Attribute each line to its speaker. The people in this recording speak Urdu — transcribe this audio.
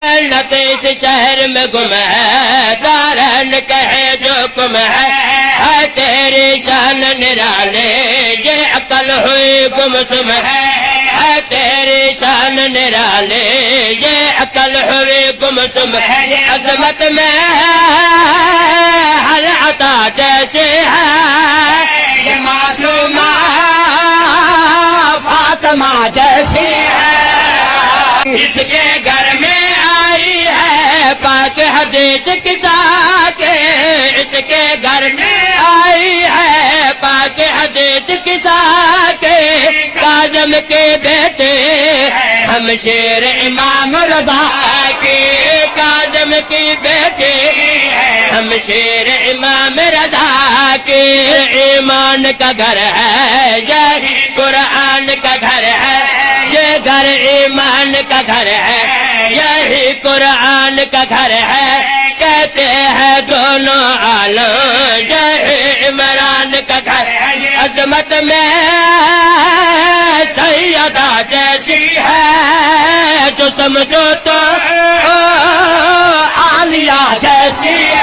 Speaker 1: اس شہر میں گم ہے دارن کہے جو کم ہے تیری شان نرالے یہ عقل ہوئی گم سم ہے تیری شان نرالے یہ عقل ہوئی گم سم ہے عظمت میں ہر عطا جیسے ہے یہ معصومہ فاطمہ جیسی ہے اس کے گھر میں آئی ہے پاک حدیث کی ساکے اس کے گھر میں آئی ہے پاک حدیث کی ساکے کاظم کے بیٹے ہم شیر امام رضا کے کاظم کے بیٹے ہم شیر امام رضا کے ایمان کا گھر ہے یہ قرآن کا گھر ہے یہ گھر ایمان کا گھر ہے یہی قرآن کا گھر ہے کہتے ہیں دونوں عالم یہی عمران کا گھر ہے عظمت میں سیدہ جیسی ہے جو سمجھو تو عالیہ جیسی ہے